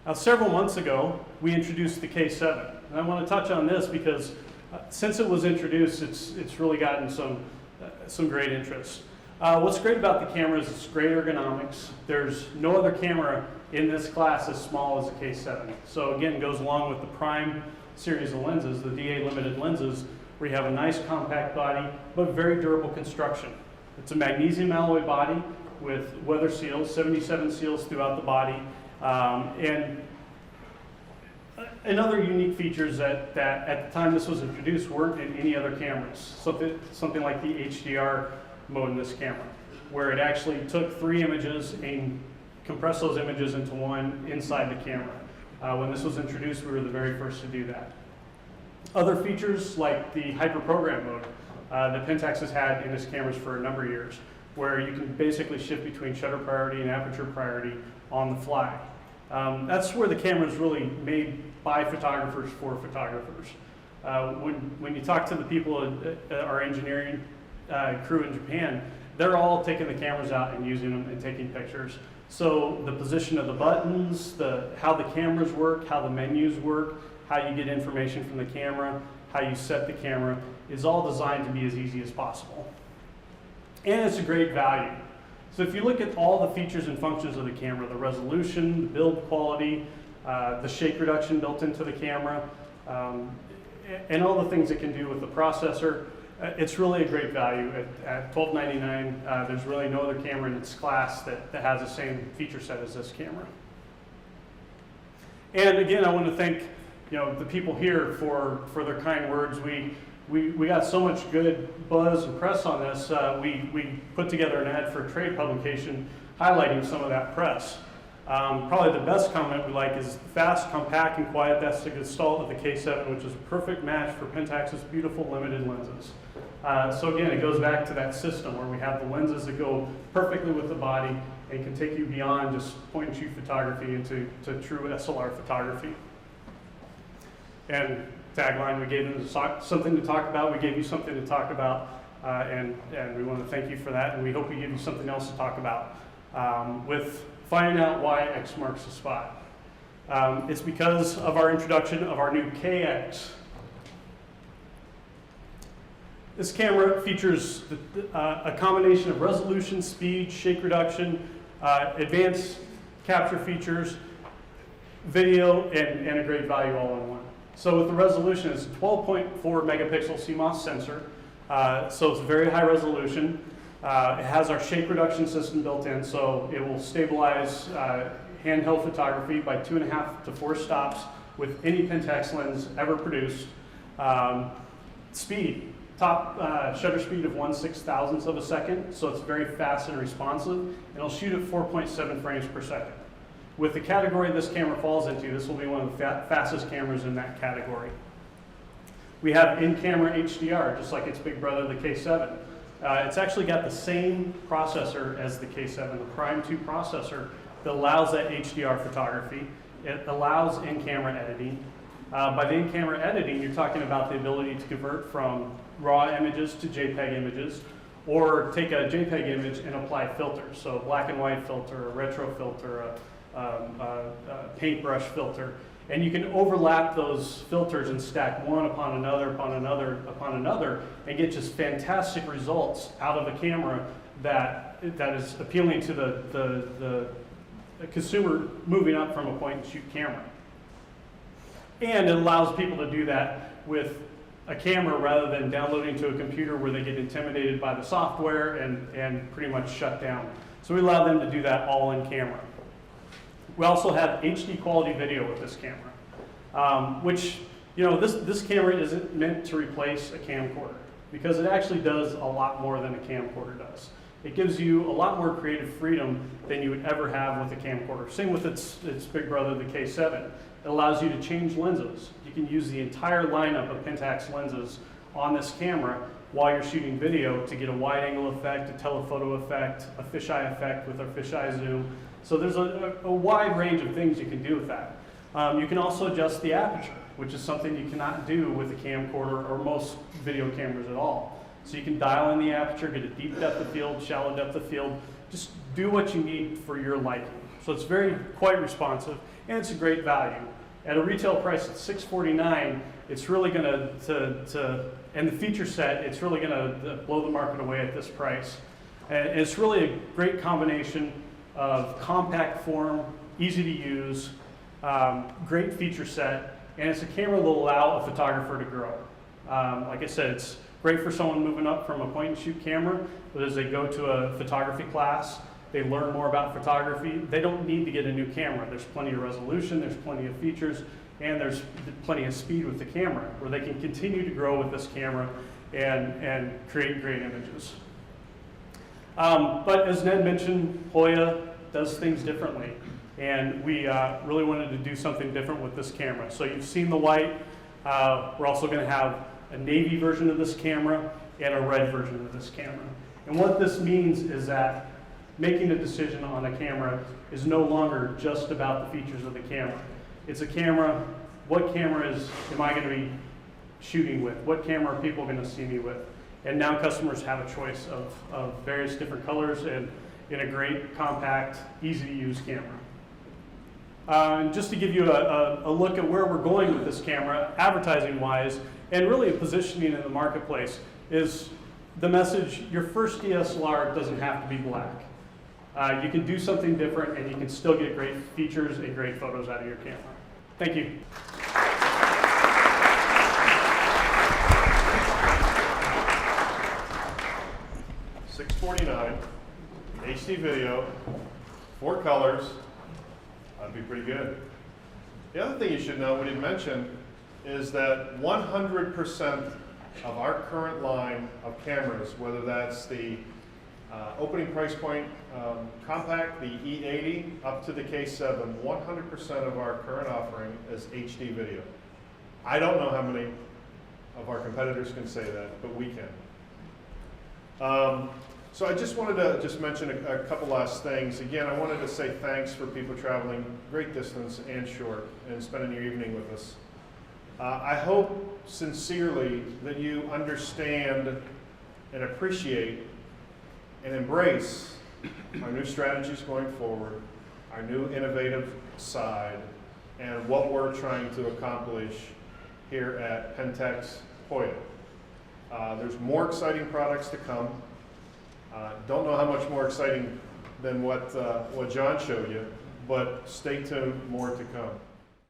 Now, several months ago, we introduced the K-7. And I want to touch on this because since it was introduced, it's really gotten some great interest. What's great about the camera is it's great ergonomics. There's no other camera in this class as small as the K-7. So again, it goes along with the Prime series of lenses, the DA limited lenses, where you have a nice compact body, but very durable construction. It's a magnesium alloy body with weather seals, 77 seals throughout the body. And other unique features that at the time this was introduced weren't in any other cameras. Something like the HDR mode in this camera, where it actually took 3 images and compressed those images into one inside the camera. When this was introduced, we were the very first to do that. Other features like the hyper program mode that PENTAX has had in its cameras for a number of years, where you can basically shift between shutter priority and aperture priority on the fly. That's where the camera is really made by photographers for photographers. When you talk to the people at our engineering crew in Japan, they're all taking the cameras out and using them and taking pictures. So the position of the buttons, how the cameras work, how the menus work, how you get information from the camera, how you set the camera, is all designed to be as easy as possible. And it's a great value. So if you look at all the features and functions of the camera, the resolution, the build quality, the shake reduction built into the camera, and all the things it can do with the processor, it's really a great value. At $12.99, there's really no other camera in its class that has the same feature set as this camera. And again, I want to thank the people here for their kind words. We got so much good buzz and press on this, we put together an ad for a trade publication highlighting some of that press. Probably the best comment we like is fast, compact, and quiet. That's the gestalt of the K-7, which is a perfect match for PENTAX's beautiful limited lenses. So again, it goes back to that system where we have the lenses that go perfectly with the body and can take you beyond just point-and-shoot photography into true SLR photography. And tagline, we gave them something to talk about, we gave you something to talk about, and we want to thank you for that, and we hope we give you something else to talk about with finding out why X marks the spot. It's because of our introduction of our new K-x. This camera features a combination of resolution, speed, shake reduction, advanced capture features, video, and a great value all in one. So with the resolution, it's a 12.4 megapixel CMOS sensor, so it's very high resolution. It has our shake reduction system built in, so it will stabilize handheld photography by 2.5 to 4 stops with any PENTAX lens ever produced. Speed, top shutter speed of 1/6000th of a second, so it's very fast and responsive, and it'll shoot at 4.7 frames per second. With the category this camera falls into, this will be one of the fastest cameras in that category. We have in-camera HDR, just like its big brother, the K-7. It's actually got the same processor as the K-7, the Prime 2 processor that allows that HDR photography. It allows in-camera editing. By the in-camera editing, you're talking about the ability to convert from raw images to JPEG images, or take a JPEG image and apply filters. So black and white filter, a retro filter, a paintbrush filter, and you can overlap those filters and stack one upon another, upon another, upon another, and get just fantastic results out of a camera that is appealing to the consumer moving up from a point-and-shoot camera. And it allows people to do that with a camera rather than downloading to a computer where they get intimidated by the software and pretty much shut down. So we allow them to do that all in camera. We also have HD quality video with this camera, which, this camera isn't meant to replace a camcorder because it actually does a lot more than a camcorder does. It gives you a lot more creative freedom than you would ever have with a camcorder. Same with its big brother, the K-7. It allows you to change lenses. You can use the entire lineup of PENTAX lenses on this camera while you're shooting video to get a wide angle effect, a telephoto effect, a fisheye effect with our fisheye zoom. So there's a wide range of things you can do with that. You can also adjust the aperture, which is something you cannot do with a camcorder or most video cameras at all. So you can dial in the aperture, get a deep depth of field, shallow depth of field, just do what you need for your liking. So it's quite responsive. and it's a great value. At a retail price at $649, it's really going and the feature set, it's really going to blow the market away at this price. And it's really a great combination of compact form, easy to use, great feature set, and it's a camera that will allow a photographer to grow. Like I said, it's great for someone moving up from a point and shoot camera, but as they go to a photography class, they learn more about photography. They don't need to get a new camera. There's plenty of resolution, there's plenty of features, and there's plenty of speed with the camera, where they can continue to grow with this camera and create great images. But as Ned mentioned, Hoya does things differently, and we really wanted to do something different with this camera. So you've seen the white. We're also going to have a navy version of this camera and a red version of this camera. And what this means is that making a decision on a camera is no longer just about the features of the camera. It's a camera, what cameras am I going to be shooting with? What camera are people going to see me with? And now customers have a choice of various different colors and in a great, compact, easy to use camera. And just to give you a look at where we're going with this camera, advertising-wise, and really a positioning in the marketplace, is the message, your first DSLR doesn't have to be black. You can do something different and you can still get great features and great photos out of your camera. Thank you. $649, HD video, 4 colors. That'd be pretty good. The other thing you should know, we didn't mention, is that 100% of our current line of cameras, whether that's the opening price point compact, the E80 up to the K7, 100% of our current offering is HD video. I don't know how many of our competitors can say that, but we can. So I just wanted to mention a couple last things. Again, I wanted to say thanks for people traveling great distance and short and spending your evening with us. I hope sincerely that you understand and appreciate and embrace our new strategies going forward, our new innovative side, and what we're trying to accomplish here at PENTAX Hoya. There's more exciting products to come. Don't know how much more exciting than what John showed you, but stay tuned, more to come.